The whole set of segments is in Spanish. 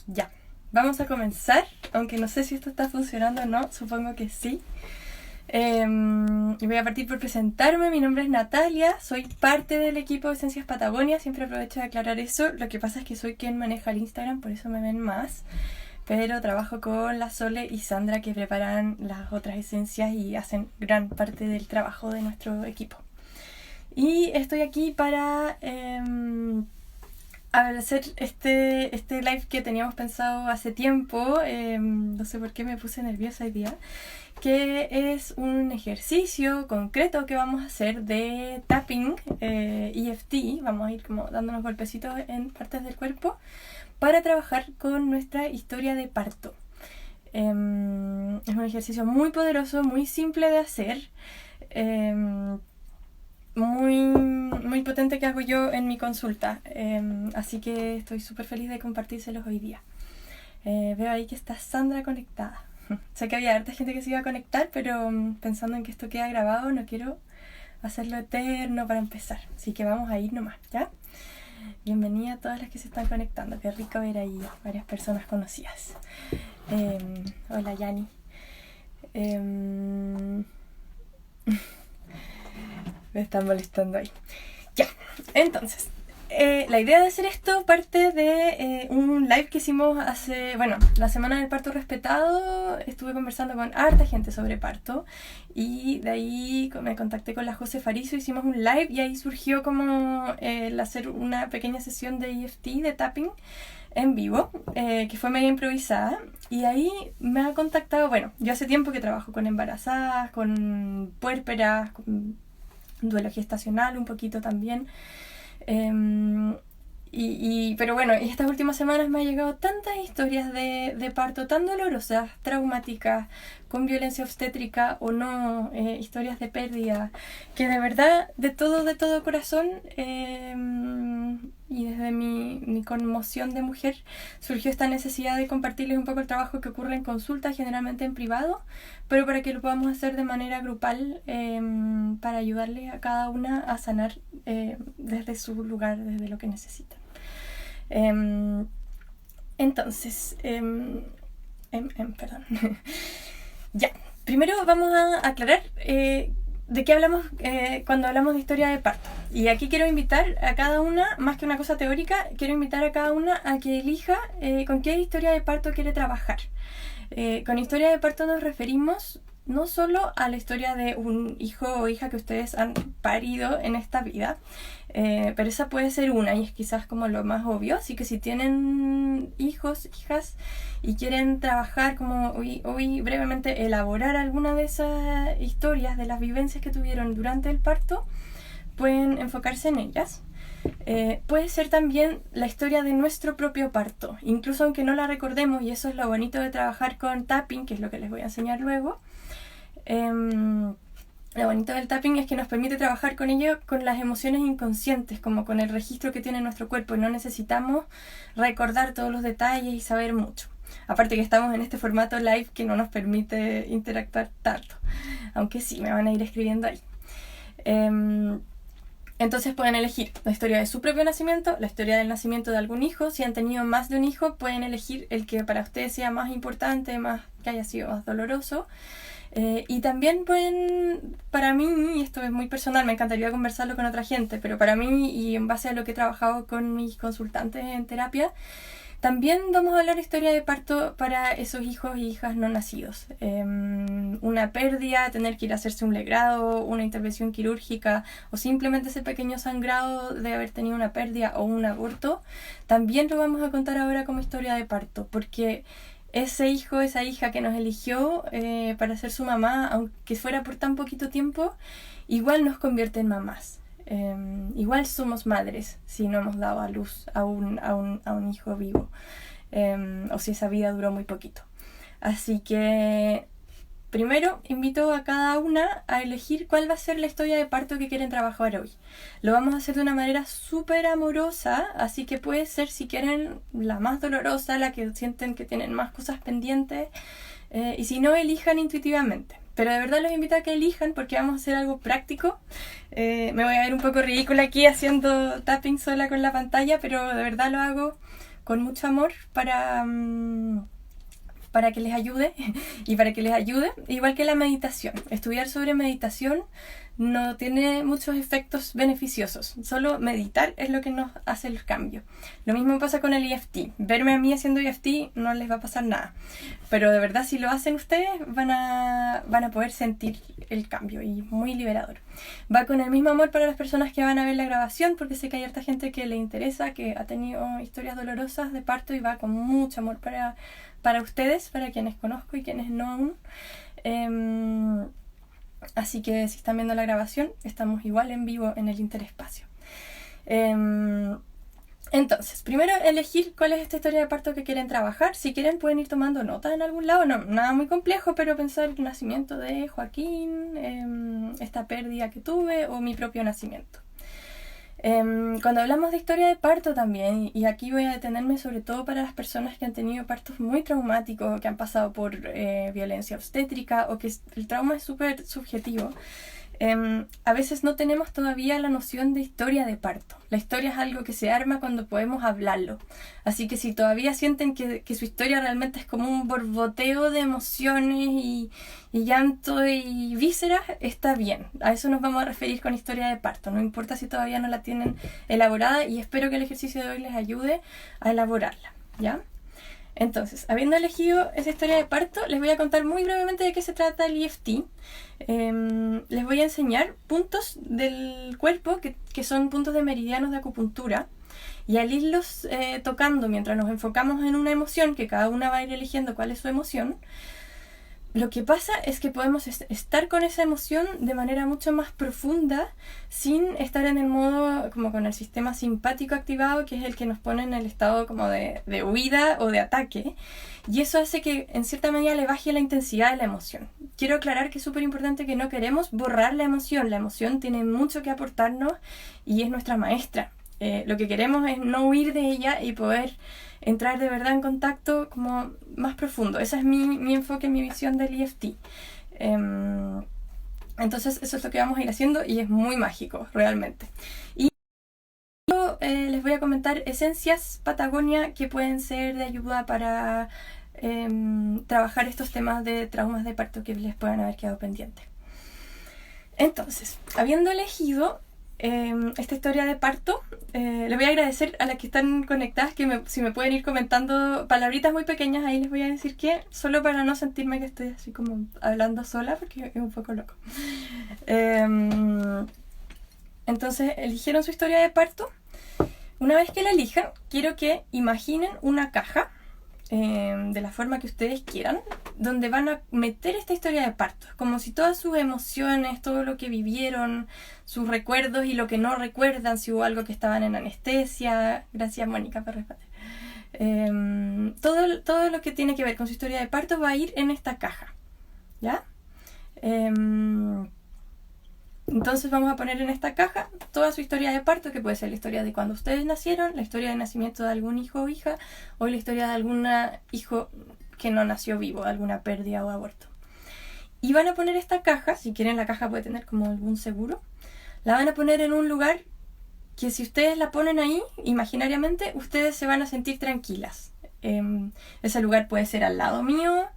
Ya, vamos a comenzar, aunque no sé si esto está funcionando o no, supongo que sí. Y voy a partir por presentarme. Mi nombre es Natalia, soy parte del equipo de Esencias Patagonia. Siempre aprovecho de aclarar eso. Lo que pasa es que soy quien maneja el Instagram, por eso me ven más. Pero trabajo con la Sole y Sandra, que preparan las otras esencias y hacen gran parte del trabajo de nuestro equipo. Y estoy aquí para hacer este live que teníamos pensado hace tiempo. No sé por qué me puse nerviosa hoy día, que es un ejercicio concreto que vamos a hacer de tapping, EFT. Vamos a ir como dándonos golpecitos en partes del cuerpo para trabajar con nuestra historia de parto. Es un ejercicio muy poderoso, muy simple de hacer, muy potente, que hago yo en mi consulta. Así que estoy súper feliz de compartírselos hoy día. Veo ahí que está Sandra conectada. Sé que había harta gente que se iba a conectar, pero pensando en que esto queda grabado, no quiero hacerlo eterno para empezar. Así que vamos a ir nomás, ¿ya? Bienvenida a todas las que se están conectando. Qué rico ver ahí varias personas conocidas. Hola, Yani. Me están molestando ahí. Ya, entonces, la idea de hacer esto parte de un live que hicimos hace, la semana del parto respetado. Estuve conversando con harta gente sobre parto y de ahí me contacté con la José Farizo, hicimos un live y ahí surgió como el hacer una pequeña sesión de EFT, de tapping en vivo, que fue medio improvisada. Y ahí me ha contactado, yo hace tiempo que trabajo con embarazadas, con puérperas, con duelo gestacional un poquito también. Pero estas últimas semanas me han llegado tantas historias de parto tan dolorosas, traumáticas, con violencia obstétrica o no, historias de pérdida, que de verdad, de todo corazón, y desde mi conmoción de mujer, surgió esta necesidad de compartirles un poco el trabajo que ocurre en consulta, generalmente en privado, pero para que lo podamos hacer de manera grupal, para ayudarles a cada una a sanar desde su lugar, desde lo que necesitan. Entonces, perdón. Ya, primero vamos a aclarar de qué hablamos cuando hablamos de historia de parto. Y aquí quiero invitar a cada una, más que una cosa teórica, quiero invitar a cada una a que elija con qué historia de parto quiere trabajar. Con historia de parto nos referimos no solo a la historia de un hijo o hija que ustedes han parido en esta vida, pero esa puede ser una y es quizás como lo más obvio. Así que si tienen hijos, hijas y quieren trabajar como hoy brevemente elaborar alguna de esas historias, de las vivencias que tuvieron durante el parto, pueden enfocarse en ellas. Puede ser también la historia de nuestro propio parto, incluso aunque no la recordemos, y eso es lo bonito de trabajar con tapping, que es lo que les voy a enseñar luego. Lo bonito del tapping es que nos permite trabajar con ello, con las emociones inconscientes, como con el registro que tiene nuestro cuerpo, y no necesitamos recordar todos los detalles y saber mucho. Aparte que estamos en este formato live que no nos permite interactuar tanto, aunque sí, me van a ir escribiendo ahí. Entonces pueden elegir la historia de su propio nacimiento, la historia del nacimiento de algún hijo. Si han tenido más de un hijo, pueden elegir el que para ustedes sea más importante, que haya sido más doloroso. Y también pueden, para mí, y esto es muy personal, me encantaría conversarlo con otra gente, pero para mí, y en base a lo que he trabajado con mis consultantes en terapia, también vamos a hablar de historia de parto para esos hijos y hijas no nacidos. Una pérdida, tener que ir a hacerse un legrado, una intervención quirúrgica o simplemente ese pequeño sangrado de haber tenido una pérdida o un aborto, también lo vamos a contar ahora como historia de parto, porque ese hijo, esa hija que nos eligió para ser su mamá, aunque fuera por tan poquito tiempo, igual nos convierte en mamás. Igual somos madres si no hemos dado a luz a un hijo vivo, o si esa vida duró muy poquito. Así que primero invito a cada una a elegir cuál va a ser la historia de parto que quieren trabajar hoy. Lo vamos a hacer de una manera súper amorosa, así que puede ser, si quieren, la más dolorosa, la que sienten que tienen más cosas pendientes, y si no, elijan intuitivamente. Pero de verdad los invito a que elijan, porque vamos a hacer algo práctico. Me voy a ver un poco ridícula aquí haciendo tapping sola con la pantalla, pero de verdad lo hago con mucho amor para que les ayude y para que les ayude, igual que la meditación. Estudiar sobre meditación no tiene muchos efectos beneficiosos, solo meditar es lo que nos hace el cambio. Lo mismo pasa con el EFT. Verme a mí haciendo EFT no les va a pasar nada, pero de verdad si lo hacen ustedes van a poder sentir el cambio y muy liberador. Va con el mismo amor para las personas que van a ver la grabación, porque sé que hay harta gente que le interesa, que ha tenido historias dolorosas de parto, y va con mucho amor para ustedes, para quienes conozco y quienes no aún. Así que si están viendo la grabación, estamos igual en vivo en el Interespacio. Entonces, primero elegir cuál es esta historia de parto que quieren trabajar. Si quieren pueden ir tomando notas en algún lado, no, nada muy complejo, pero pensar el nacimiento de Joaquín, esta pérdida que tuve o mi propio nacimiento. Cuando hablamos de historia de parto también, y aquí voy a detenerme sobre todo para las personas que han tenido partos muy traumáticos, que han pasado por violencia obstétrica, o que el trauma es súper subjetivo, a veces no tenemos todavía la noción de historia de parto. La historia es algo que se arma cuando podemos hablarlo. Así que si todavía sienten que su historia realmente es como un borboteo de emociones y llanto y vísceras, está bien. A eso nos vamos a referir con historia de parto. No importa si todavía no la tienen elaborada, y espero que el ejercicio de hoy les ayude a elaborarla, ¿ya? Entonces, habiendo elegido esa historia de parto, les voy a contar muy brevemente de qué se trata el EFT. Les voy a enseñar puntos del cuerpo que son puntos de meridianos de acupuntura, y al irlos tocando mientras nos enfocamos en una emoción, que cada una va a ir eligiendo cuál es su emoción, lo que pasa es que podemos estar con esa emoción de manera mucho más profunda, sin estar en el modo como con el sistema simpático activado, que es el que nos pone en el estado como de huida o de ataque, y eso hace que en cierta medida le baje la intensidad de la emoción. Quiero aclarar que es súper importante que no queremos borrar la emoción tiene mucho que aportarnos y es nuestra maestra. Lo que queremos es no huir de ella y poder entrar de verdad en contacto como más profundo. Ese es mi enfoque, mi visión del EFT. Entonces eso es lo que vamos a ir haciendo, y es muy mágico, realmente. Y yo les voy a comentar esencias Patagonia que pueden ser de ayuda para trabajar estos temas de traumas de parto que les puedan haber quedado pendientes. Entonces, habiendo elegido esta historia de parto, les voy a agradecer a las que están conectadas, que si me pueden ir comentando palabritas muy pequeñas, ahí les voy a decir que, solo para no sentirme que estoy así como hablando sola, porque es un poco loco. Entonces, eligieron su historia de parto. Una vez que la elijan, quiero que imaginen una caja de la forma que ustedes quieran, donde van a meter esta historia de parto, como si todas sus emociones, todo lo que vivieron, sus recuerdos y lo que no recuerdan, si hubo algo que estaban en anestesia. Gracias, Mónica, por responder. Todo lo que tiene que ver con su historia de parto va a ir en esta caja, ¿ya? Entonces vamos a poner en esta caja toda su historia de parto, que puede ser la historia de cuando ustedes nacieron, la historia de nacimiento de algún hijo o hija, o la historia de algún hijo que no nació vivo, alguna pérdida o aborto. Y van a poner esta caja, si quieren la caja puede tener como algún seguro, la van a poner en un lugar que, si ustedes la ponen ahí, imaginariamente, ustedes se van a sentir tranquilas. Ese lugar puede ser al lado mío,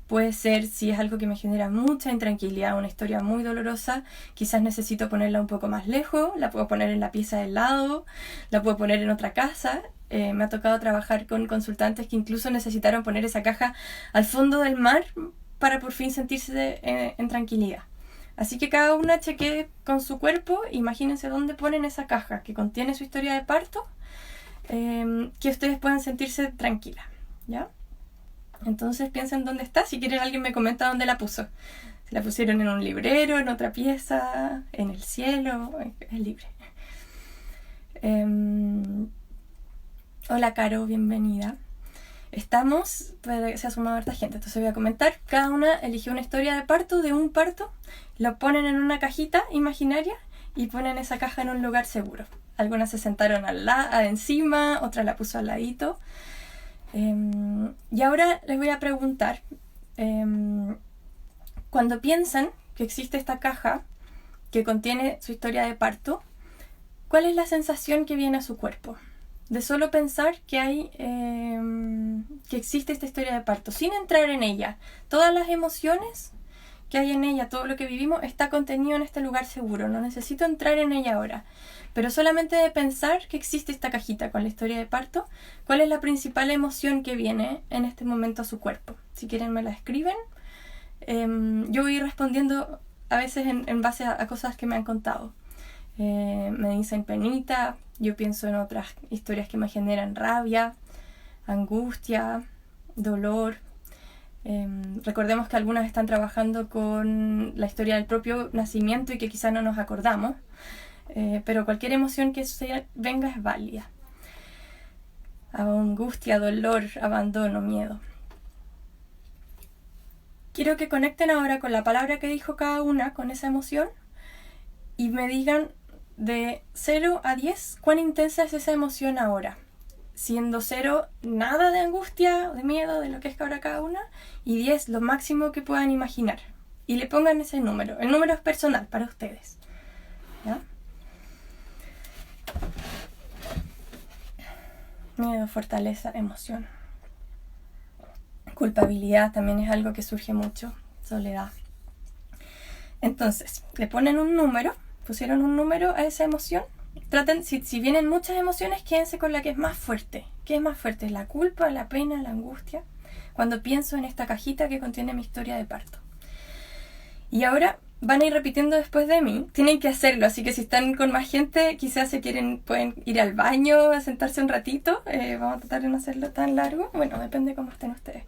puede ser, si es algo que me genera mucha intranquilidad, una historia muy dolorosa, quizás necesito ponerla un poco más lejos, la puedo poner en la pieza del lado, la puedo poner en otra casa. Me ha tocado trabajar con consultantes que incluso necesitaron poner esa caja al fondo del mar para por fin sentirse en tranquilidad. Así que cada una chequee con su cuerpo, imagínense dónde ponen esa caja que contiene su historia de parto, que ustedes puedan sentirse tranquilas, ¿ya? Entonces piensen dónde está. Si quieren, alguien me comenta dónde la puso. Si la pusieron en un librero, en otra pieza, en el cielo, es libre. Hola, Caro, bienvenida. Se ha sumado harta gente, entonces voy a comentar. Cada una eligió una historia de parto, de un parto, lo ponen en una cajita imaginaria y ponen esa caja en un lugar seguro. Algunas se sentaron encima, otra la puso al ladito. Y ahora les voy a preguntar, cuando piensan que existe esta caja que contiene su historia de parto, ¿cuál es la sensación que viene a su cuerpo? de solo pensar que hay que existe esta historia de parto, sin entrar en ella. Todas las emociones que hay en ella, todo lo que vivimos, está contenido en este lugar seguro. No necesito entrar en ella ahora. Pero solamente de pensar que existe esta cajita con la historia de parto, ¿cuál es la principal emoción que viene en este momento a su cuerpo? Si quieren me la escriben. Yo voy respondiendo a veces en base a cosas que me han contado. Me dicen penita, yo pienso en otras historias que me generan rabia, angustia, dolor. Recordemos que algunas están trabajando con la historia del propio nacimiento y que quizás no nos acordamos, pero cualquier emoción que venga es válida. Angustia, dolor, abandono, miedo. Quiero que conecten ahora con la palabra que dijo cada una, con esa emoción, y me digan de 0 a 10 cuán intensa es esa emoción ahora. Siendo 0, nada de angustia, de miedo, de lo que es ahora cada una, y 10, lo máximo que puedan imaginar. Y le pongan ese número. El número es personal para ustedes. ¿Ya? Miedo, fortaleza, emoción. Culpabilidad también es algo que surge mucho. Soledad. Entonces, le ponen un número, pusieron un número a esa emoción. Traten, si vienen muchas emociones, quédense con la que es más fuerte. ¿Qué es más fuerte? ¿La culpa, la pena, la angustia? Cuando pienso en esta cajita que contiene mi historia de parto. Y ahora van a ir repitiendo después de mí. Tienen que hacerlo, así que si están con más gente, quizás pueden ir al baño, a sentarse un ratito. Vamos a tratar de no hacerlo tan largo. Bueno, depende de cómo estén ustedes.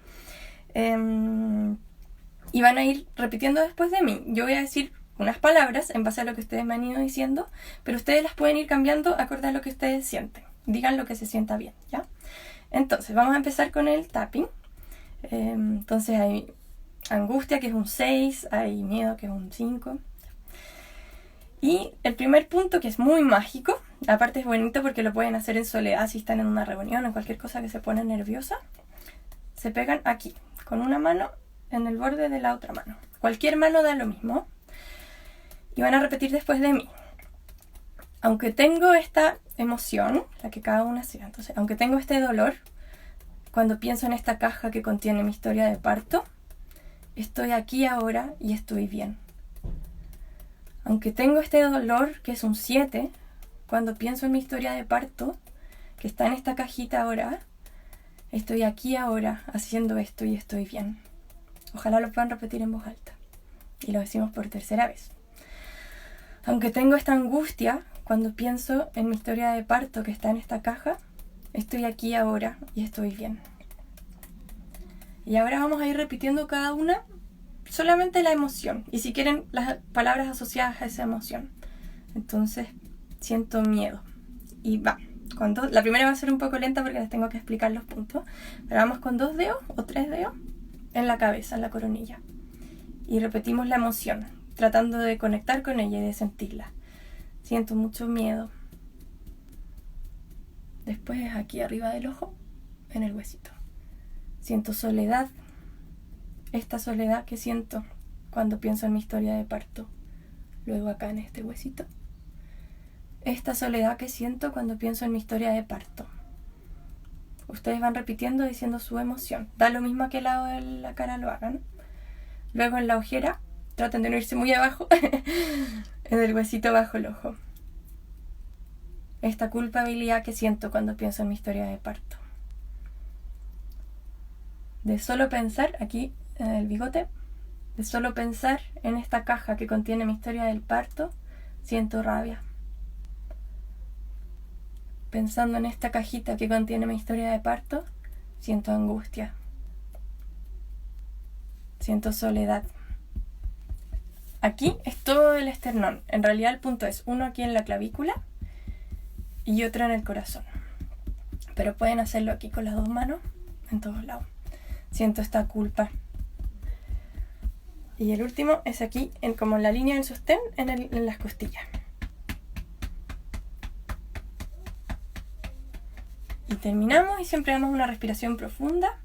Y van a ir repitiendo después de mí. Yo voy a decir unas palabras en base a lo que ustedes me han ido diciendo, pero ustedes las pueden ir cambiando acorde a lo que ustedes sienten. Digan lo que se sienta bien, ¿ya? Entonces, vamos a empezar con el tapping. Entonces hay angustia, que es un 6, hay miedo, que es un 5. Y el primer punto, que es muy mágico, aparte es bonito porque lo pueden hacer en soledad si están en una reunión o en cualquier cosa que se pone nerviosa, se pegan aquí, con una mano en el borde de la otra mano. Cualquier mano da lo mismo. Y van a repetir después de mí. Aunque tengo esta emoción, la que cada una sea, entonces, aunque tengo este dolor, cuando pienso en esta caja que contiene mi historia de parto, estoy aquí ahora y estoy bien. Aunque tengo este dolor, que es un 7, cuando pienso en mi historia de parto, que está en esta cajita ahora, estoy aquí ahora haciendo esto y estoy bien. Ojalá lo puedan repetir en voz alta. Y lo decimos por tercera vez. Aunque tengo esta angustia, cuando pienso en mi historia de parto que está en esta caja, estoy aquí ahora y estoy bien. Y ahora vamos a ir repitiendo cada una solamente la emoción. Y si quieren, las palabras asociadas a esa emoción. Entonces, siento miedo. Y va. La primera va a ser un poco lenta porque les tengo que explicar los puntos. Pero vamos con 2 dedos o 3 dedos en la cabeza, en la coronilla. Y repetimos la emoción, tratando de conectar con ella y de sentirla. Siento mucho miedo. Después aquí arriba del ojo, en el huesito. Siento soledad. Esta soledad que siento cuando pienso en mi historia de parto. Luego acá en este huesito. Esta soledad que siento cuando pienso en mi historia de parto. Ustedes van repitiendo diciendo su emoción. Da lo mismo a qué lado de la cara lo hagan. Luego en la ojera, traten de no irse muy abajo, en el huesito bajo el ojo. Esta culpabilidad que siento cuando pienso en mi historia de parto. De solo pensar, aquí en el bigote, de solo pensar en esta caja que contiene mi historia del parto, siento rabia. Pensando en esta cajita que contiene mi historia de parto, siento angustia. Siento soledad. Aquí es todo el esternón. En realidad el punto es uno aquí en la clavícula y otro en el corazón. Pero pueden hacerlo aquí con las 2 manos, en todos lados. Siento esta culpa. Y el último es aquí, como en la línea del sostén, en las costillas. Y terminamos y siempre damos una respiración profunda.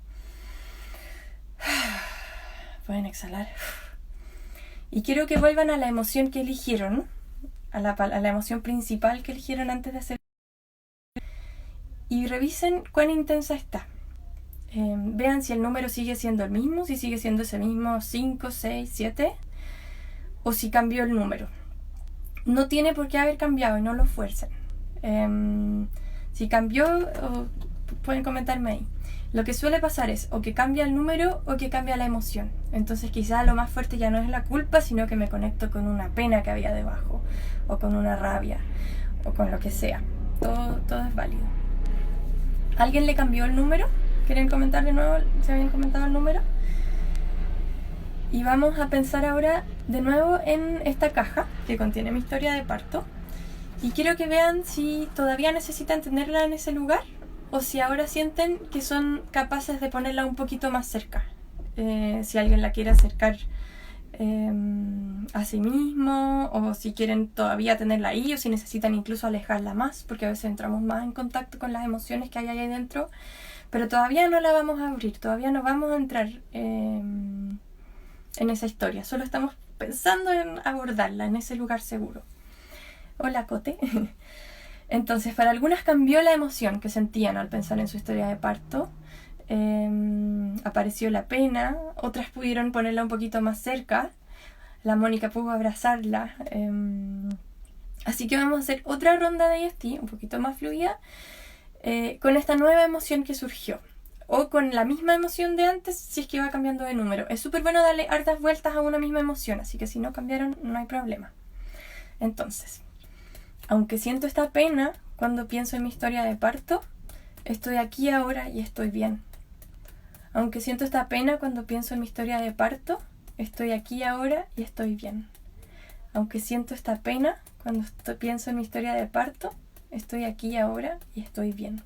Pueden exhalar. Y quiero que vuelvan a la emoción que eligieron, a la emoción principal que eligieron antes de hacer. y revisen cuán intensa está. Vean si el número sigue siendo el mismo, si sigue siendo ese mismo 5, 6, 7, o si cambió el número. No tiene por qué haber cambiado y no lo fuercen. Si cambió, pueden comentarme ahí. Lo que suele pasar es o que cambia el número o que cambia la emoción. Entonces quizá lo más fuerte ya no es la culpa, sino que me conecto con una pena que había debajo, o con una rabia, o con lo que sea. Todo es válido. ¿Alguien le cambió el número? ¿Quieren comentar de nuevo si habían comentado el número? Y vamos a pensar ahora de nuevo en esta caja que contiene mi historia de parto. Y quiero que vean si todavía necesitan tenerla en ese lugar o si ahora sienten que son capaces de ponerla un poquito más cerca. Si alguien la quiere acercar a sí mismo, o si quieren todavía tenerla ahí, o si necesitan incluso alejarla más, porque a veces entramos más en contacto con las emociones que hay ahí dentro. Pero todavía no la vamos a abrir, todavía no vamos a entrar en esa historia. Solo estamos pensando en abordarla en ese lugar seguro. Hola, Cote. Entonces, para algunas cambió la emoción que sentían al pensar en su historia de parto. Apareció la pena, otras pudieron ponerla un poquito más cerca. La Mónica pudo abrazarla. Así que vamos a hacer otra ronda de EFT, un poquito más fluida, con esta nueva emoción que surgió, o con la misma emoción de antes si es que va cambiando de número. Es súper bueno darle hartas vueltas a una misma emoción, así que si no cambiaron no hay problema. Entonces, aunque siento esta pena cuando pienso en mi historia de parto, estoy aquí ahora y estoy bien. Aunque siento esta pena cuando pienso en mi historia de parto, estoy aquí ahora y estoy bien. Aunque siento esta pena cuando pienso en mi historia de parto, estoy aquí ahora y estoy bien.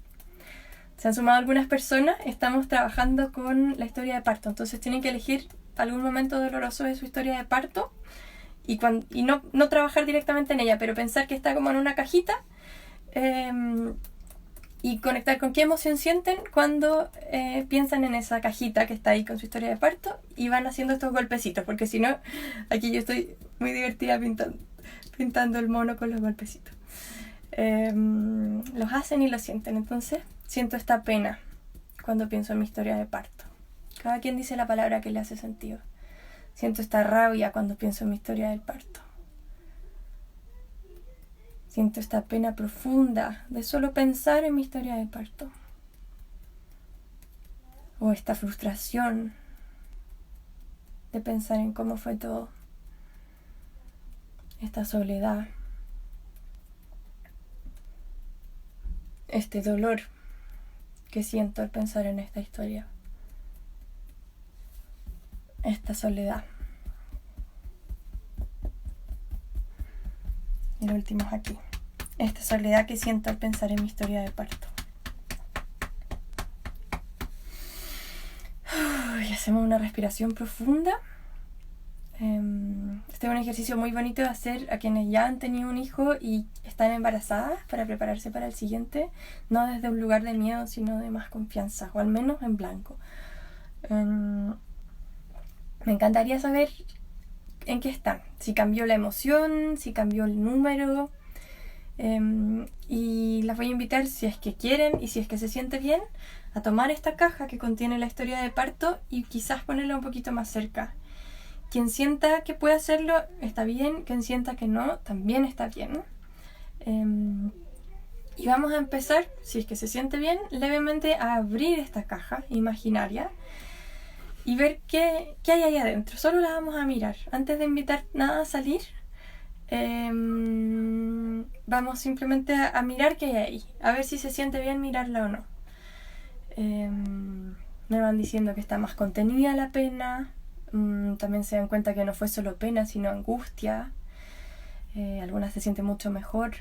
Se han sumado algunas personas, estamos trabajando con la historia de parto, entonces tienen que elegir algún momento doloroso de su historia de parto y no trabajar directamente en ella, pero pensar que está como en una cajita y conectar con qué emoción sienten cuando piensan en esa cajita que está ahí con su historia de parto y van haciendo estos golpecitos, porque si no, aquí yo estoy muy divertida pintando el mono con los golpecitos. Los hacen y los sienten. Entonces siento esta pena cuando pienso en mi historia de parto. Cada quien dice la palabra que le hace sentido. Siento esta rabia cuando pienso en mi historia del parto. Siento esta pena profunda de solo pensar en mi historia de parto. O esta frustración de pensar en cómo fue todo. Esta soledad. Este dolor que siento al pensar en esta historia. Esta soledad. Y lo último es aquí. Esta soledad que siento al pensar en mi historia de parto. Y hacemos una respiración profunda. Este es un ejercicio muy bonito de hacer a quienes ya han tenido un hijo y están embarazadas para prepararse para el siguiente, no desde un lugar de miedo, sino de más confianza, o al menos en blanco. Me encantaría saber en qué están, si cambió la emoción, si cambió el número, y las voy a invitar, si es que quieren y si es que se siente bien, a tomar esta caja que contiene la historia de parto y quizás ponerla un poquito más cerca. Quien sienta que puede hacerlo está bien, quien sienta que no, también está bien. Y vamos a empezar, si es que se siente bien, levemente a abrir esta caja imaginaria y ver qué hay ahí adentro. Solo la vamos a mirar. Antes de invitar nada a salir, vamos simplemente a mirar qué hay ahí. A ver si se siente bien mirarla o no. Me van diciendo que está más contenida la pena. También se dan cuenta que no fue solo pena, sino angustia. Algunas se sienten mucho mejor.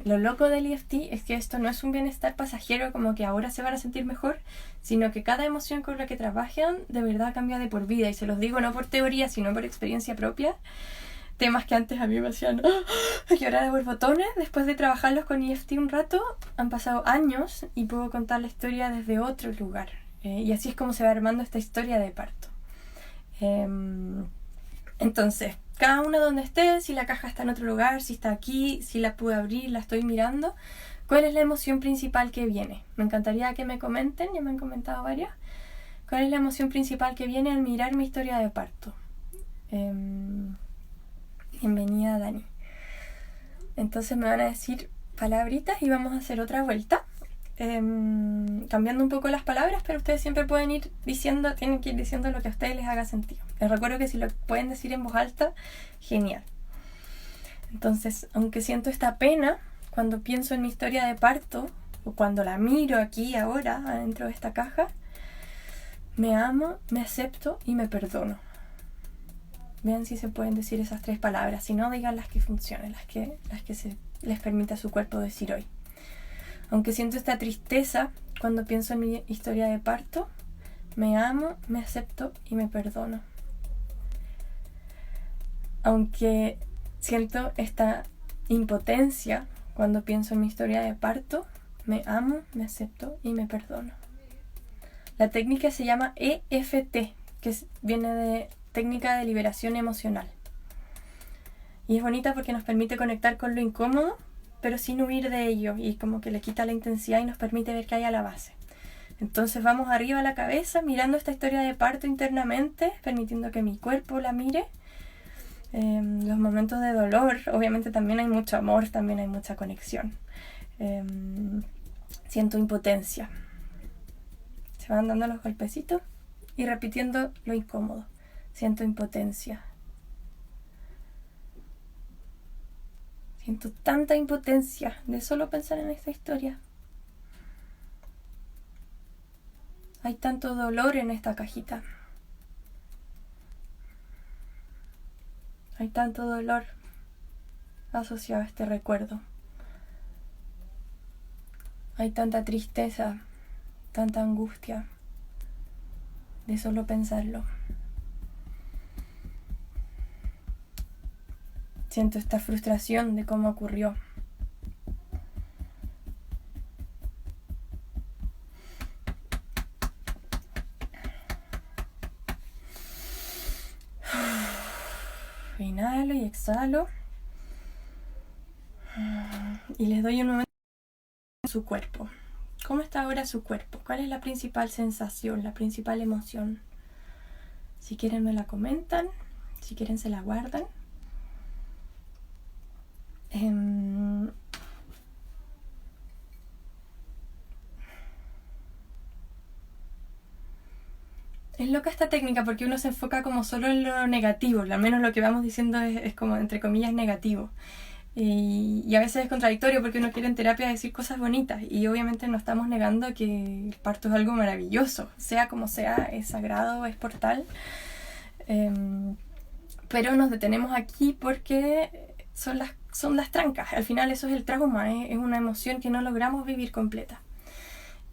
Lo loco del EFT es que esto no es un bienestar pasajero como que ahora se van a sentir mejor, sino que cada emoción con la que trabajan de verdad cambia de por vida, y se los digo no por teoría sino por experiencia propia. Temas que antes a mí me hacían llorar a borbotones, después de trabajarlos con EFT un rato han pasado años y puedo contar la historia desde otro lugar, y así es como se va armando esta historia de parto. Entonces, cada una donde esté, si la caja está en otro lugar, si está aquí, si la pude abrir, la estoy mirando, ¿cuál es la emoción principal que viene? Me encantaría que me comenten, ya me han comentado varias. ¿Cuál es la emoción principal que viene al mirar mi historia de parto? Bienvenida, Dani. Entonces me van a decir palabritas y vamos a hacer otra vuelta. Cambiando un poco las palabras, pero ustedes siempre pueden ir diciendo, tienen que ir diciendo lo que a ustedes les haga sentido. Les recuerdo que si lo pueden decir en voz alta, genial. Entonces, aunque siento esta pena cuando pienso en mi historia de parto, o cuando la miro aquí ahora, adentro de esta caja, me amo, me acepto y me perdono. Vean si se pueden decir esas 3 palabras. Si no, digan las que funcionen, las que les permita a su cuerpo decir hoy. Aunque siento esta tristeza cuando pienso en mi historia de parto, me amo, me acepto y me perdono. Aunque siento esta impotencia cuando pienso en mi historia de parto, me amo, me acepto y me perdono. La técnica se llama EFT, que viene de técnica de liberación emocional. Y es bonita porque nos permite conectar con lo incómodo, pero sin huir de ello, y como que le quita la intensidad y nos permite ver qué hay a la base. Entonces vamos arriba a la cabeza, mirando esta historia de parto internamente, permitiendo que mi cuerpo la mire. Los momentos de dolor, obviamente también hay mucho amor, también hay mucha conexión. Siento impotencia. Se van dando los golpecitos y repitiendo lo incómodo. Siento impotencia. Siento tanta impotencia de solo pensar en esta historia. Hay tanto dolor en esta cajita. Hay tanto dolor asociado a este recuerdo. Hay tanta tristeza, tanta angustia de solo pensarlo. Siento esta frustración de cómo ocurrió. Inhalo y exhalo. Y les doy un momento en su cuerpo. ¿Cómo está ahora su cuerpo? ¿Cuál es la principal sensación, la principal emoción? Si quieren me la comentan, si quieren se la guardan. Es loca esta técnica porque uno se enfoca como solo en lo negativo, al menos lo que vamos diciendo es como entre comillas negativo. Y a veces es contradictorio porque uno quiere en terapia decir cosas bonitas y obviamente no estamos negando que el parto es algo maravilloso, sea como sea, es sagrado, es portal. Pero nos detenemos aquí porque son las trancas. Al final eso es el trauma, es una emoción que no logramos vivir completa.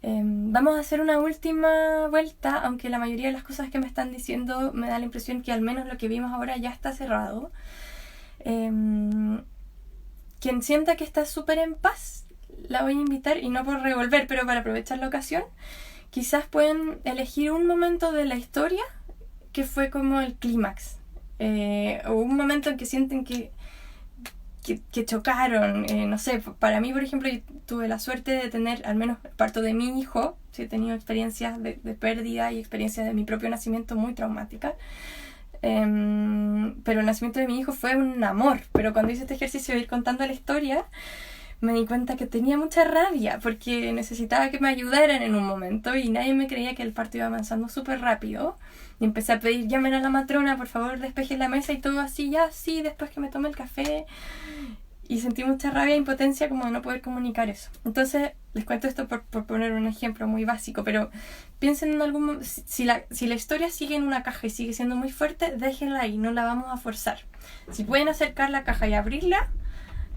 Vamos a hacer una última vuelta, aunque la mayoría de las cosas que me están diciendo me da la impresión que al menos lo que vimos ahora ya está cerrado. Quien sienta que está súper en paz, la voy a invitar, y no por revolver, pero para aprovechar la ocasión, quizás pueden elegir un momento de la historia que fue como el clímax, o un momento en que sienten que chocaron, no sé, para mí por ejemplo yo tuve la suerte de tener al menos el parto de mi hijo, sí, he tenido experiencias de pérdida y experiencias de mi propio nacimiento muy traumáticas, pero el nacimiento de mi hijo fue un amor, pero cuando hice este ejercicio de ir contando la historia me di cuenta que tenía mucha rabia porque necesitaba que me ayudaran en un momento y nadie me creía que el parto iba avanzando súper rápido. Y empecé a pedir, llamen a la matrona, por favor despejen la mesa y todo así, ya sí, después que me tome el café. Y sentí mucha rabia e impotencia como de no poder comunicar eso. Entonces, les cuento esto por poner un ejemplo muy básico, pero piensen en algún momento, si la historia sigue en una caja y sigue siendo muy fuerte, déjenla ahí, no la vamos a forzar. Si pueden acercar la caja y abrirla,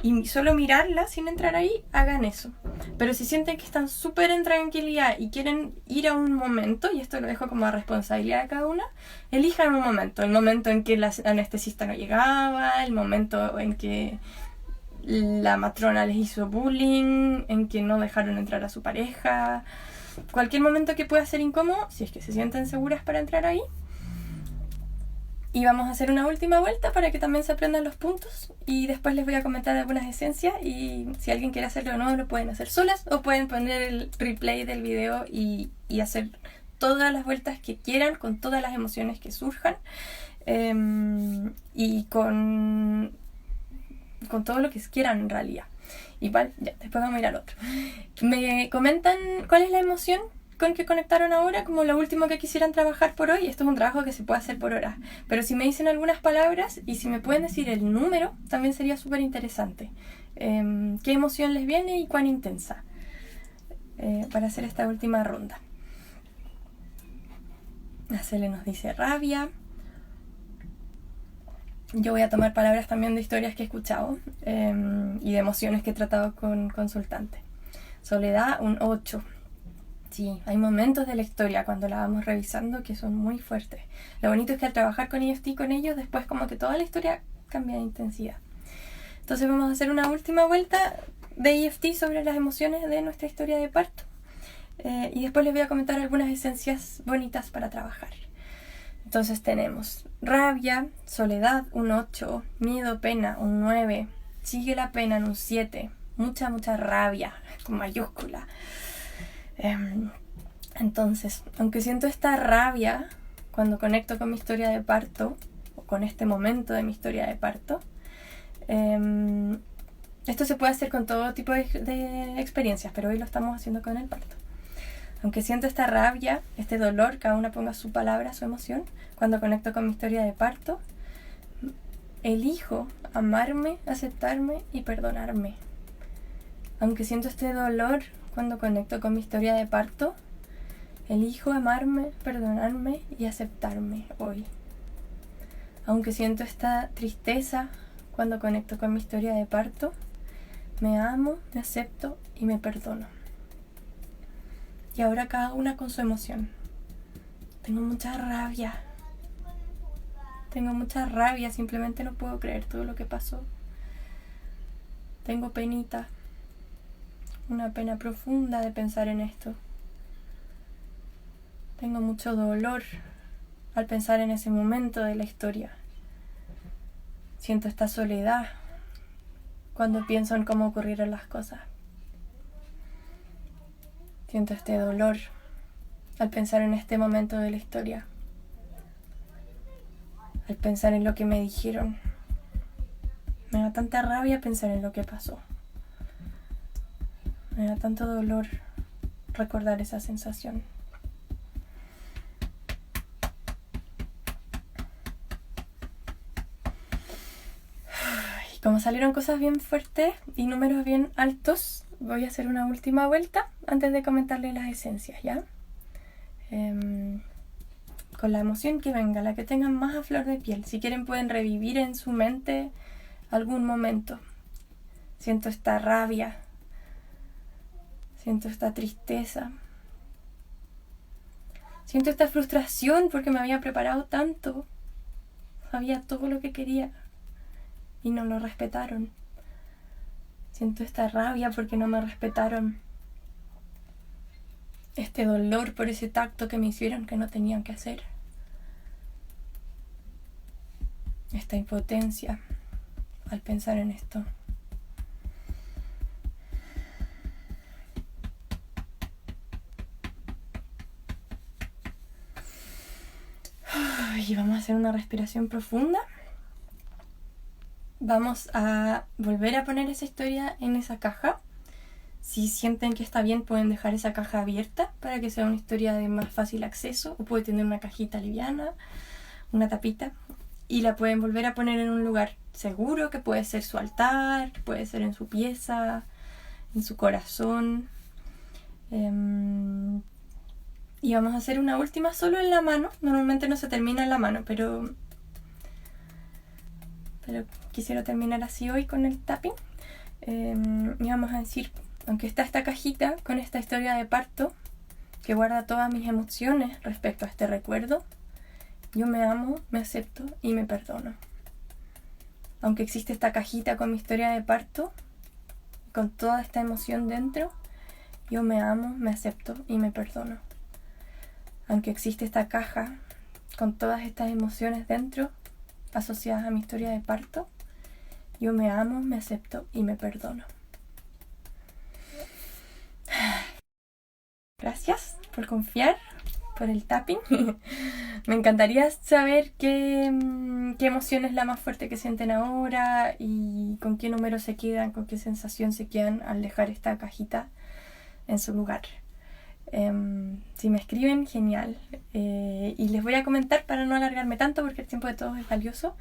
y solo mirarla sin entrar ahí, hagan eso. Pero si sienten que están súper en tranquilidad y quieren ir a un momento, y esto lo dejo como a responsabilidad de cada una, elijan un momento. El momento en que la anestesista no llegaba, el momento en que la matrona les hizo bullying, en que no dejaron entrar a su pareja, cualquier momento que pueda ser incómodo, si es que se sienten seguras para entrar ahí. Y vamos a hacer una última vuelta para que también se aprendan los puntos. Y después les voy a comentar algunas esencias. Y si alguien quiere hacerlo de nuevo, lo pueden hacer solas. O pueden poner el replay del video y hacer todas las vueltas que quieran, con todas las emociones que surjan. Y con todo lo que quieran en realidad. Y vale, ya, después vamos a ir al otro. Me comentan cuál es la emoción con que conectaron ahora, como lo último que quisieran trabajar por hoy. Esto es un trabajo que se puede hacer por horas, pero si me dicen algunas palabras y si me pueden decir el número, también sería súper interesante. ¿Qué emoción les viene y cuán intensa? Para hacer esta última ronda. La Cele nos dice rabia. Yo voy a tomar palabras también de historias que he escuchado y de emociones que he tratado con consultantes. Soledad, un 8. Sí, hay momentos de la historia cuando la vamos revisando que son muy fuertes. Lo bonito es que al trabajar con EFT con ellos, después como que toda la historia cambia de intensidad. Entonces vamos a hacer una última vuelta de EFT sobre las emociones de nuestra historia de parto. Y después les voy a comentar algunas esencias bonitas para trabajar. Entonces tenemos rabia, soledad, un 8, miedo, pena, un 9, sigue la pena en un 7, mucha rabia, con mayúscula. Entonces, aunque siento esta rabia cuando conecto con mi historia de parto, o con este momento de mi historia de parto, esto se puede hacer con todo tipo de experiencias, pero hoy lo estamos haciendo con el parto. Aunque siento esta rabia, este dolor, cada una ponga su palabra, su emoción, cuando conecto con mi historia de parto, elijo amarme, aceptarme y perdonarme. Aunque siento este dolor cuando conecto con mi historia de parto, elijo amarme, perdonarme y aceptarme hoy. Aunque siento esta tristeza cuando conecto con mi historia de parto, me amo, me acepto y me perdono. Y ahora cada una con su emoción. Tengo mucha rabia. Simplemente no puedo creer todo lo que pasó. Tengo penita. Una pena profunda de pensar en esto. Tengo mucho dolor al pensar en ese momento de la historia. Siento esta soledad cuando pienso en cómo ocurrieron las cosas. Siento este dolor al pensar en este momento de la historia. Al pensar en lo que me dijeron. Me da tanta rabia pensar en lo que pasó. Me da tanto dolor recordar esa sensación. Y como salieron cosas bien fuertes y números bien altos, voy a hacer una última vuelta antes de comentarles las esencias, ¿ya? Con la emoción que venga, la que tengan más a flor de piel. Si quieren pueden revivir en su mente algún momento. Siento esta rabia. Siento esta tristeza. Siento esta frustración porque me había preparado tanto. Sabía todo lo que quería y no lo respetaron. Siento esta rabia porque no me respetaron. Este dolor por ese tacto que me hicieron que no tenían que hacer. Esta impotencia al pensar en esto. Y vamos a hacer una respiración profunda. Vamos a volver a poner esa historia en esa caja. Si sienten que está bien, pueden dejar esa caja abierta para que sea una historia de más fácil acceso. O puede tener una cajita liviana, una tapita. Y la pueden volver a poner en un lugar seguro, que puede ser su altar, puede ser en su pieza, en su corazón. Y vamos a hacer una última solo en la mano. Normalmente no se termina en la mano, pero quisiera terminar así hoy con el tapping. Y vamos a decir, aunque está esta cajita con esta historia de parto que guarda todas mis emociones respecto a este recuerdo, yo me amo, me acepto y me perdono. Aunque existe esta cajita con mi historia de parto, con toda esta emoción dentro, yo me amo, me acepto y me perdono. Aunque existe esta caja con todas estas emociones dentro, asociadas a mi historia de parto. Yo me amo, me acepto y me perdono. Gracias por confiar, por el tapping. Me encantaría saber qué emoción es la más fuerte que sienten ahora y con qué número se quedan, con qué sensación se quedan al dejar esta cajita en su lugar. Si me escriben, genial. Y les voy a comentar, para no alargarme tanto porque el tiempo de todos es valioso,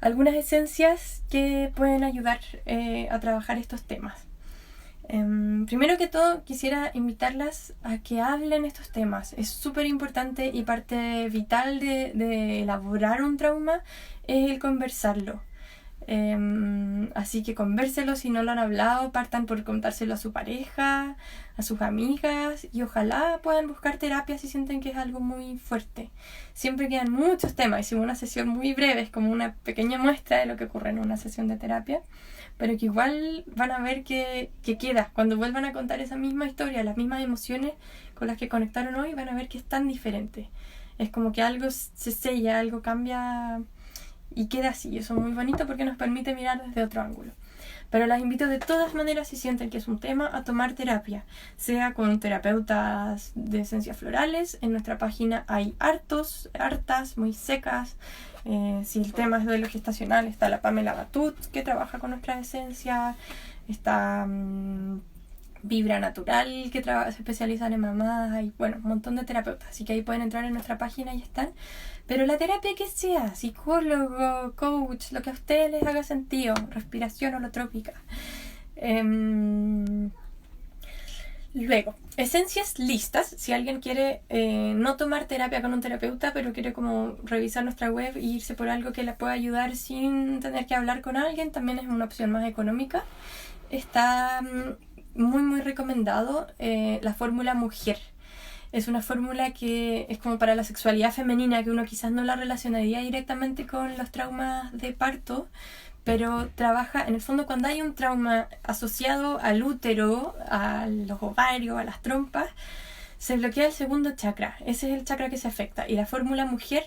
algunas esencias que pueden ayudar a trabajar estos temas. Primero que todo, quisiera invitarlas a que hablen estos temas. Es súper importante y parte vital de elaborar un trauma es el conversarlo. Así que convérselo si no lo han hablado, partan por contárselo a su pareja, a sus amigas, y ojalá puedan buscar terapia si sienten que es algo muy fuerte. Siempre quedan muchos temas. Hicimos una sesión muy breve, es como una pequeña muestra de lo que ocurre en una sesión de terapia, pero que igual van a ver que queda. Cuando vuelvan a contar esa misma historia, las mismas emociones con las que conectaron hoy, van a ver que es tan diferente. Es como que algo se sella, algo cambia y queda así. Eso es muy bonito porque nos permite mirar desde otro ángulo. Pero las invito de todas maneras, si sienten que es un tema, a tomar terapia, sea con terapeutas de esencias florales. En nuestra página hay hartas, muy secas. Si el tema es duelo gestacional, está la Pamela Batut, que trabaja con nuestra esencia. Está Vibra Natural, que se especializa en mamás. Hay, bueno, un montón de terapeutas, así que ahí pueden entrar en nuestra página y están. Pero la terapia que sea, psicólogo, coach, lo que a ustedes les haga sentido, respiración holotrópica. Luego, esencias listas. Si alguien quiere no tomar terapia con un terapeuta, pero quiere como revisar nuestra web e irse por algo que le pueda ayudar sin tener que hablar con alguien, también es una opción más económica. Está muy recomendado la fórmula mujer. Es una fórmula que es como para la sexualidad femenina, que uno quizás no la relacionaría directamente con los traumas de parto, pero trabaja, en el fondo, cuando hay un trauma asociado al útero, a los ovarios, a las trompas, se bloquea el segundo chakra. Ese es el chakra que se afecta. Y la fórmula mujer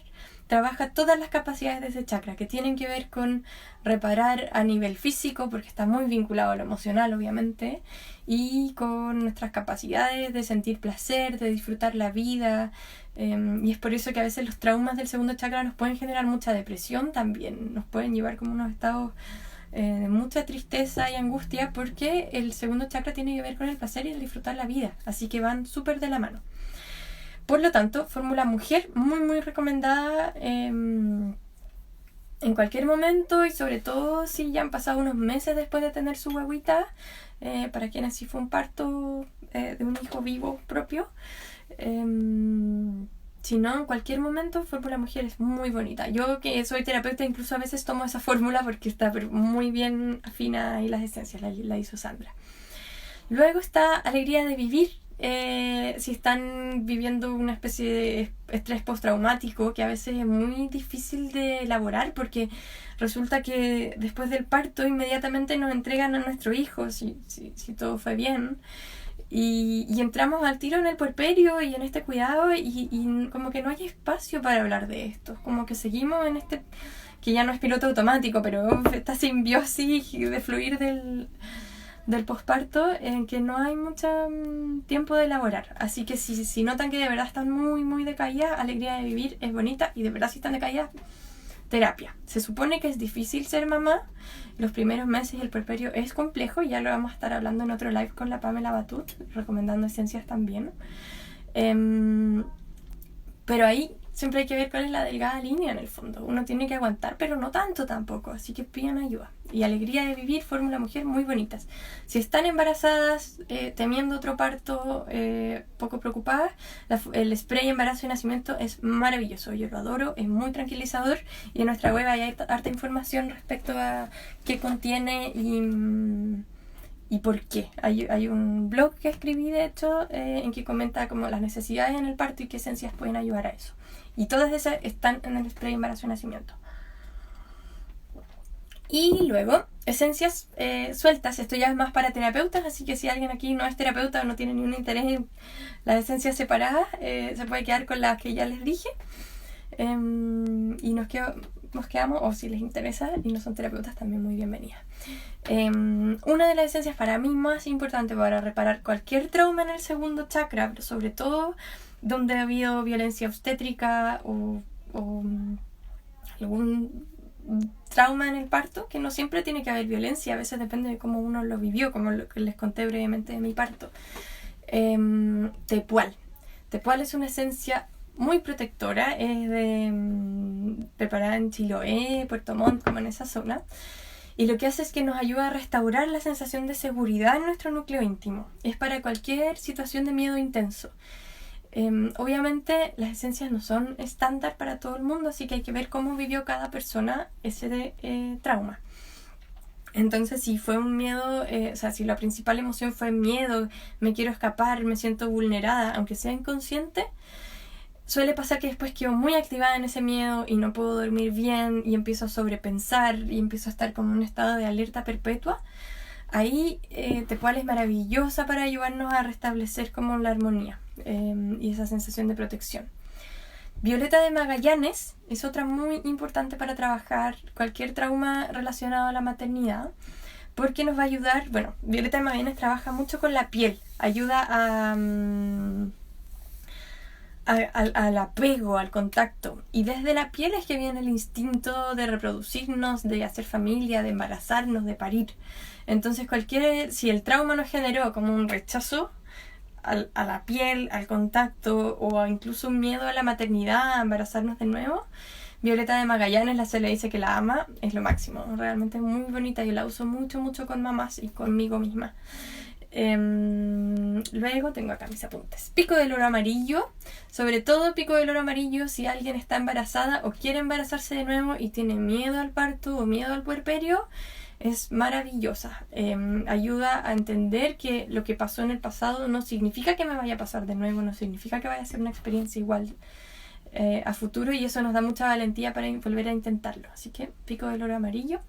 trabaja todas las capacidades de ese chakra, que tienen que ver con reparar a nivel físico, porque está muy vinculado a lo emocional, obviamente, y con nuestras capacidades de sentir placer, de disfrutar la vida. Y es por eso que a veces los traumas del segundo chakra nos pueden generar mucha depresión también, nos pueden llevar como unos estados de mucha tristeza y angustia, porque el segundo chakra tiene que ver con el placer y el disfrutar la vida, así que van súper de la mano. Por lo tanto, fórmula mujer, muy recomendada en cualquier momento, y sobre todo si ya han pasado unos meses después de tener su guagüita, para quienes sí fue un parto de un hijo vivo propio. Si no, en cualquier momento, fórmula mujer es muy bonita. Yo, que soy terapeuta, incluso a veces tomo esa fórmula porque está muy bien afina y las esencias la hizo Sandra. Luego está alegría de vivir. Si están viviendo una especie de estrés postraumático, que a veces es muy difícil de elaborar, porque resulta que después del parto inmediatamente nos entregan a nuestro hijo, si todo fue bien, y entramos al tiro en el puerperio y en este cuidado, y como que no hay espacio para hablar de esto, como que seguimos en este, que ya no es piloto automático, pero esta simbiosis de fluir del posparto, en que no hay mucho tiempo de elaborar. Así que si notan que de verdad están muy decaídas, alegría de vivir es bonita, y de verdad si están decaídas, terapia. Se supone que es difícil ser mamá, los primeros meses el puerperio es complejo, y ya lo vamos a estar hablando en otro live con la Pamela Batut, recomendando esencias también. Pero ahí siempre hay que ver cuál es la delgada línea en el fondo. Uno tiene que aguantar, pero no tanto tampoco, así que pidan ayuda. Y alegría de vivir, fórmula mujer, muy bonitas. Si están embarazadas, temiendo otro parto, poco preocupadas, el spray embarazo y nacimiento es maravilloso. Yo lo adoro, es muy tranquilizador, y en nuestra web hay harta información respecto a qué contiene y por qué. Hay un blog que escribí, de hecho, en que comenta como las necesidades en el parto y qué esencias pueden ayudar a eso. Y todas esas están en el spray embarazo y nacimiento. Y luego, esencias sueltas. Esto ya es más para terapeutas, así que si alguien aquí no es terapeuta o no tiene ningún interés en las esencias separadas, se puede quedar con las que ya les dije. Y nos quedó mosqueamos, o si les interesa y no son terapeutas, también muy bienvenidas. Una de las esencias para mí más importante para reparar cualquier trauma en el segundo chakra, pero sobre todo donde ha habido violencia obstétrica o algún trauma en el parto, que no siempre tiene que haber violencia, a veces depende de cómo uno lo vivió, como lo que les conté brevemente de mi parto. Tepual. Tepual es una esencia muy protectora, es preparada en Chiloé, Puerto Montt, como en esa zona, y lo que hace es que nos ayuda a restaurar la sensación de seguridad en nuestro núcleo íntimo. Es para cualquier situación de miedo intenso. Obviamente las esencias no son estándar para todo el mundo, así que hay que ver cómo vivió cada persona ese trauma. Entonces, si fue un miedo, si la principal emoción fue miedo, me quiero escapar, me siento vulnerada, aunque sea inconsciente, suele pasar que después quedo muy activada en ese miedo y no puedo dormir bien y empiezo a sobrepensar y empiezo a estar como en un estado de alerta perpetua. Ahí Tepual es maravillosa para ayudarnos a restablecer como la armonía y esa sensación de protección. Violeta de Magallanes es otra muy importante para trabajar cualquier trauma relacionado a la maternidad, porque nos va a ayudar, Violeta de Magallanes trabaja mucho con la piel, ayuda al apego, al contacto, y desde la piel es que viene el instinto de reproducirnos, de hacer familia, de embarazarnos, de parir. Entonces si el trauma nos generó como un rechazo a la piel, al contacto, o incluso un miedo a la maternidad, a embarazarnos de nuevo, Violeta de Magallanes, la se le dice que la ama, es lo máximo, realmente es muy bonita, yo la uso mucho, mucho con mamás y conmigo misma. Luego tengo acá mis apuntes. Pico del oro amarillo, sobre todo pico del oro amarillo si alguien está embarazada o quiere embarazarse de nuevo y tiene miedo al parto o miedo al puerperio, es maravillosa. Ayuda a entender que lo que pasó en el pasado no significa que me vaya a pasar de nuevo, no significa que vaya a ser una experiencia igual a futuro, y eso nos da mucha valentía para volver a intentarlo. Así que pico del oro amarillo.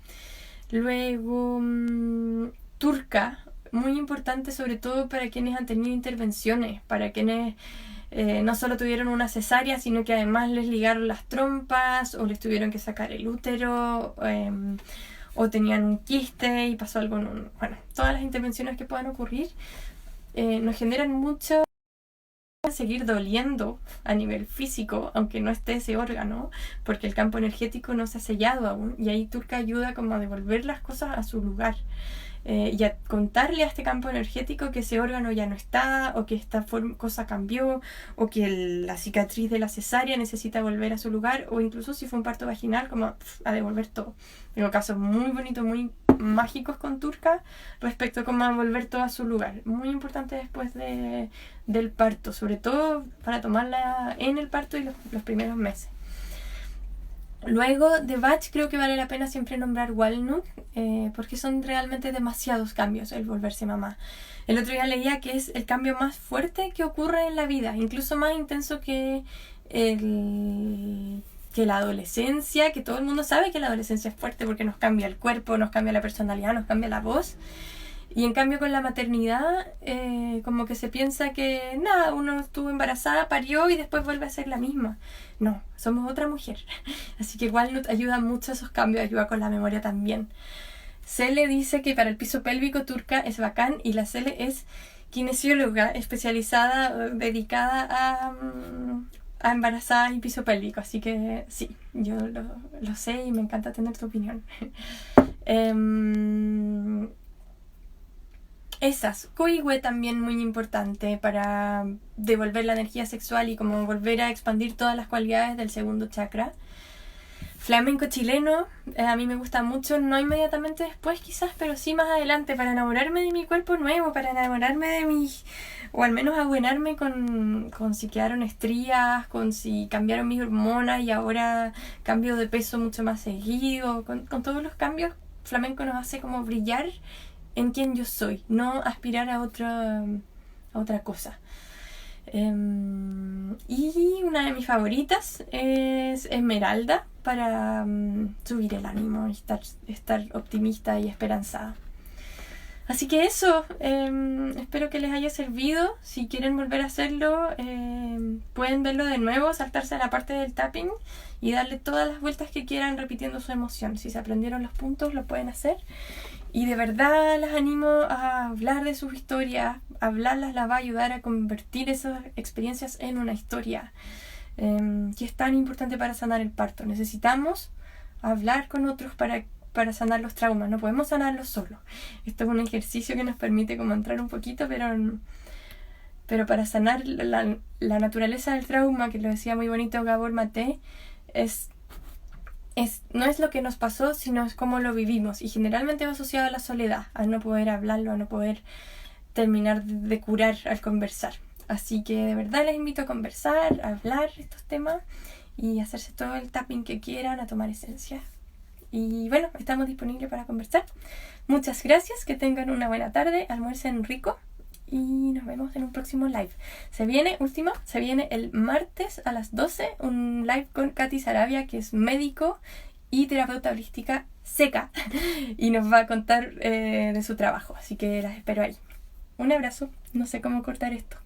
Luego turca, muy importante sobre todo para quienes han tenido intervenciones, para quienes no solo tuvieron una cesárea, sino que además les ligaron las trompas o les tuvieron que sacar el útero, o tenían un quiste y pasó algo todas las intervenciones que puedan ocurrir nos generan mucho seguir doliendo a nivel físico, aunque no esté ese órgano, porque el campo energético no se ha sellado aún, y ahí turca ayuda como a devolver las cosas a su lugar. Y a contarle a este campo energético que ese órgano ya no está, o que esta cosa cambió, o que la cicatriz de la cesárea necesita volver a su lugar, o incluso si fue un parto vaginal, como a devolver todo. Tengo casos muy bonitos, muy mágicos con turca respecto a cómo a volver todo a su lugar. Muy importante después del parto, sobre todo para tomarla en el parto y los primeros meses. Luego de Bach creo que vale la pena siempre nombrar Walnut, porque son realmente demasiados cambios el volverse mamá. El otro día leía que es el cambio más fuerte que ocurre en la vida, incluso más intenso que la adolescencia, que todo el mundo sabe que la adolescencia es fuerte porque nos cambia el cuerpo, nos cambia la personalidad, nos cambia la voz. Y en cambio con la maternidad, como que se piensa que nada, uno estuvo embarazada, parió y después vuelve a ser la misma. No, somos otra mujer. Así que Walnut ayuda mucho a esos cambios, ayuda con la memoria también. Cele dice que para el piso pélvico turca es bacán, y la Cele es kinesióloga especializada, dedicada a embarazadas y piso pélvico. Así que sí, yo lo sé y me encanta tener tu opinión. Esas, Coihue también muy importante para devolver la energía sexual y como volver a expandir todas las cualidades del segundo chakra. Flamenco chileno, a mí me gusta mucho, no inmediatamente después quizás, pero sí más adelante, para enamorarme de mi cuerpo nuevo, para enamorarme de o al menos abuenarme con si quedaron estrías, con si cambiaron mis hormonas y ahora cambio de peso mucho más seguido, con todos los cambios. Flamenco nos hace como brillar en quien yo soy, no aspirar a otra cosa. Y una de mis favoritas es Esmeralda, para subir el ánimo y estar optimista y esperanzada. Así que eso, espero que les haya servido. Si quieren volver a hacerlo, pueden verlo de nuevo, saltarse a la parte del tapping y darle todas las vueltas que quieran repitiendo su emoción. Si se aprendieron los puntos, lo pueden hacer. Y de verdad las animo a hablar de sus historias. Hablarlas las va a ayudar a convertir esas experiencias en una historia, que es tan importante para sanar el parto. Necesitamos hablar con otros para sanar los traumas, no podemos sanarlos solos. Esto es un ejercicio que nos permite como entrar un poquito, pero para sanar la naturaleza del trauma, que lo decía muy bonito Gabor Maté, no es lo que nos pasó, sino es cómo lo vivimos, y generalmente va asociado a la soledad, a no poder hablarlo, a no poder terminar de curar al conversar. Así que de verdad les invito a conversar, a hablar estos temas y hacerse todo el tapping que quieran, a tomar esencia. Y bueno, estamos disponibles para conversar. Muchas gracias, que tengan una buena tarde, almuercen rico y nos vemos en un próximo live. Se viene el martes a las 12 un live con Katy Sarabia, que es médico y terapeuta holística seca y nos va a contar de su trabajo, así que las espero ahí. Un abrazo, no sé cómo cortar esto.